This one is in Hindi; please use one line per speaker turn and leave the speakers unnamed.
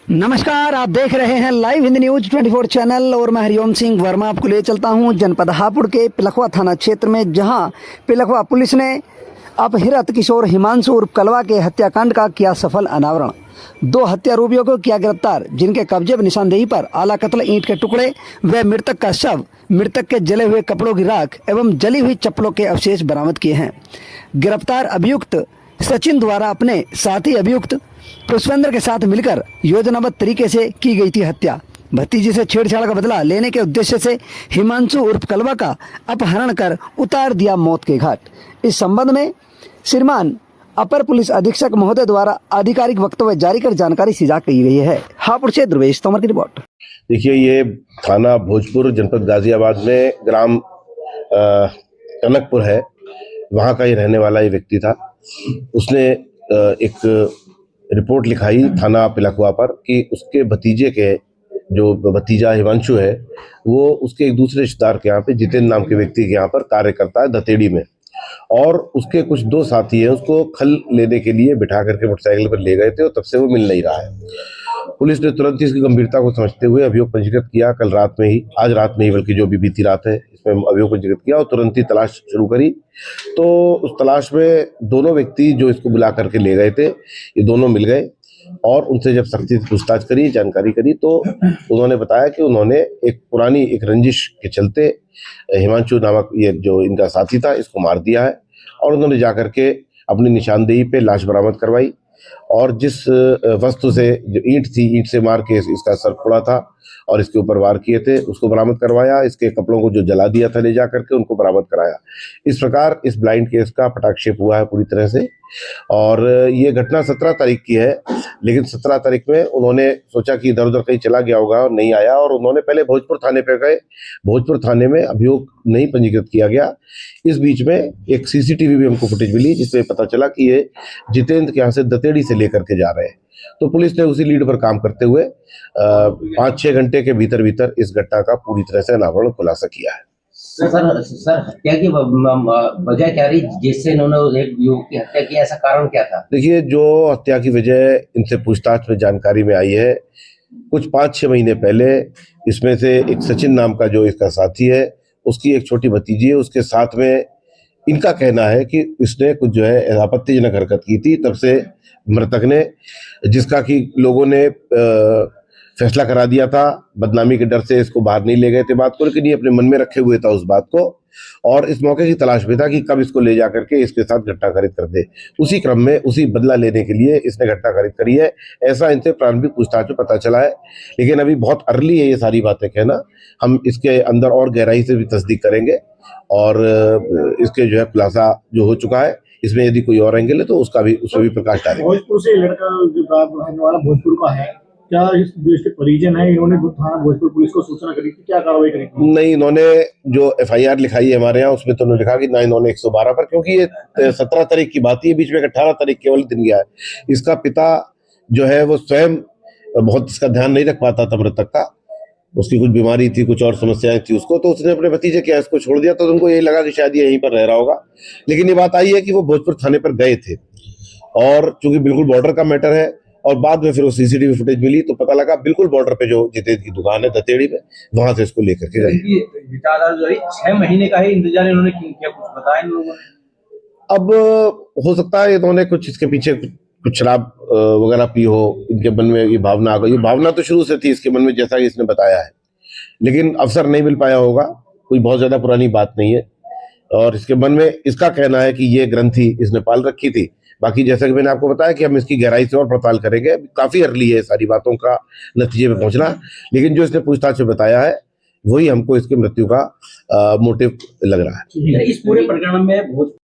नमस्कार, आप देख रहे हैं लाइव हिंद न्यूज 24 चैनल और मैं हरिओम सिंह वर्मा आपको ले चलता हूं जनपद हापुड़ के पिलखवा थाना क्षेत्र में, जहां पिलखवा पुलिस ने अपहृत किशोर हिमांशु उर्फ कलवा के हत्याकांड का किया सफल अनावरण। 2 हत्यारोपियों को किया गिरफ्तार, जिनके कब्जे व निशानदेही पर आला कत्ल, ईंट के टुकड़े व मृतक का शव, मृतक के जले हुए कपड़ों की राख एवं जली हुई चप्पलों के अवशेष बरामद किए हैं। गिरफ्तार अभियुक्त सचिन द्वारा अपने साथी अभियुक्त पुष्पेंद्र के साथ मिलकर योजनाबद्ध तरीके से की गई थी हत्या। भतीजी से छेड़छाड़ का बदला लेने के उद्देश्य से हिमांशु उर्फ कलवा का अपहरण कर उतार दिया मौत के घाट। इस संबंध में श्रीमान अपर पुलिस अधीक्षक महोदय द्वारा आधिकारिक वक्तव्य जारी कर जानकारी साझा की गई है। हापुड़ से ध्रुवेश तोमर की रिपोर्ट।
देखिए, ये थाना भोजपुर जनपद गाजियाबाद में ग्राम कनकपुर है, वहाँ का ही रहने वाला ये व्यक्ति था। उसने एक रिपोर्ट लिखाई थाना पिलखवा पर कि उसके भतीजे के जो भतीजा हिमांशु है, वो उसके एक दूसरे रिश्तेदार के यहाँ पे जितेंद्र नाम के व्यक्ति के यहाँ पर कार्य करता है दतेड़ी में, और उसके कुछ 2 साथी हैं उसको खल लेने के लिए बिठा करके मोटरसाइकिल पर ले गए थे, और तब से वो मिल नहीं रहा है। पुलिस ने तुरंत ही इसकी गंभीरता को समझते हुए अभियोग पंजीकृत किया। कल रात में ही, आज रात में ही बल्कि जो भी बीती रात है, इसमें अभियोग पंजीकृत किया और तुरंत ही तलाश शुरू करी। तो उस तलाश में दोनों व्यक्ति जो इसको बुला करके ले गए थे, ये दोनों मिल गए, और उनसे जब सख्ती से पूछताछ करी, जानकारी करी, तो उन्होंने बताया कि उन्होंने एक पुरानी एक रंजिश के चलते हिमांशु नामक ये जो इनका साथी था, इसको मार दिया है, और उन्होंने जाकर के अपनी निशानदेही पे लाश बरामद करवाई, और जिस वस्तु से जो ईंट थी, ईंट से मार के इसका सर फोड़ा था और इसके ऊपर वार किए थे, उसको बरामद करवाया। इसके कपड़ों को जो जला दिया था ले जा करके, उनको बरामद कराया। इस प्रकार इस ब्लाइंड केस का पटाक्षेप हुआ है पूरी तरह से। और ये घटना 17 तारीख की है, लेकिन 17 तारीख में उन्होंने सोचा कि इधर उधर कहीं चला गया होगा और नहीं आया, और उन्होंने पहले भोजपुर थाने पे गए। भोजपुर थाने में अभियोग नहीं पंजीकृत किया गया। इस बीच में एक सीसीटीवी भी हमको फुटेज मिली, जिसमें पता चला कि ये जितेंद्र के यहाँ से दतेड़ी से लेकर के जा रहे हैं। तो पुलिस ने उसी लीड पर काम करते हुए 5-6 घंटे के भीतर भीतर इस घटना का पूरी तरह से अनावरण खुलासा किया है।
सर हत्या की वजह क्या रही जिससे इन्होंने एक युवक की हत्या की? ऐसा कारण क्या था?
देखिए, जो हत्या की वजह इनसे पूछताछ में जानकारी में आई है, कुछ 5-6 महीने पहले इसमें से एक सचिन नाम का जो इसका साथी है, उसकी एक छोटी भतीजी है, उसके साथ में इनका कहना है कि इसने कुछ जो है आपत्तिजनक हरकत की थी। तब से मृतक ने, जिसका कि लोगों ने फैसला करा दिया था, बदनामी के डर से इसको बाहर नहीं ले गए थे बात को, लेकिन ये अपने मन में रखे हुए था उस बात को, और इस मौके की तलाश में था कि कब इसको ले जा करके इसके साथ घटना कारित कर दे। उसी क्रम में, उसी बदला लेने के लिए इसने घटना कारित करी है, ऐसा इनसे प्रारंभिक पूछताछ में पता चला है। लेकिन अभी बहुत अर्ली है ये सारी बातें कहना। हम इसके अंदर और गहराई से भी तस्दीक करेंगे, और इसके जो है खुलासा जो हो चुका है, इसमें यदि कोई और एंगल है तो उसका भी, उसमें भी प्रकाश डालेंगे।
भोजपुर से लड़का जो रहने वाला भोजपुर का है, क्या जो इसके परिजन है, इन्होंने थाना भोजपुर पुलिस को सूचना करी थी? क्या कार्रवाई करी थी?
नहीं, इन्होंने जो FIR लिखाई है हमारे यहाँ, उसमें तो उन्होंने लिखा कि ना इन्होंने 112 पर, क्योंकि ये 17 तारीख की बात है, बीच में 18 तारीख केवल दिन गया है। इसका पिता जो है वो स्वयं बहुत इसका ध्यान नहीं रख पाता था मृतक का, उसकी कुछ बीमारी थी, कुछ और समस्याएं थी उसको, तो उसने अपने भतीजे के इसको छोड़ दिया। तो उनको यही लगा कि शायद ये यहीं पर रह रहा होगा, लेकिन ये बात आई है कि वो भोजपुर थाने पर गए थे, और चूंकि बिल्कुल बॉर्डर का मैटर है, और बाद में फिर वो CCTV फुटेज मिली तो पता लगा बिल्कुल बॉर्डर पे जो जितेंद्र की दुकान है दतेड़ी में, वहां से इसको लेकर के गए।
6 महीने का है इंतजार इन्होंने किया, कुछ बताया इन लोगों ने?
अब हो सकता है इन्होंने कुछ इसके पीछे कुछ शराब वगैरह पी हो, इनके मन में ये भावना आ गई। ये भावना तो शुरू से थी इसके मन में, जैसा कि इसने बताया है, लेकिन अवसर नहीं मिल पाया होगा। कोई बहुत ज्यादा पुरानी बात नहीं है, और इसके मन में इसका कहना है कि ये ग्रंथि इसने पाल रखी थी। बाकी जैसा कि मैंने आपको बताया कि हम इसकी गहराई से और पड़ताल करेंगे। काफी अर्ली है सारी बातों का नतीजे पे पहुंचना, लेकिन जो इसने पूछताछ में बताया है वही हमको इसकी मृत्यु का मोटिव लग रहा है।
इस पूरे प्रकरण में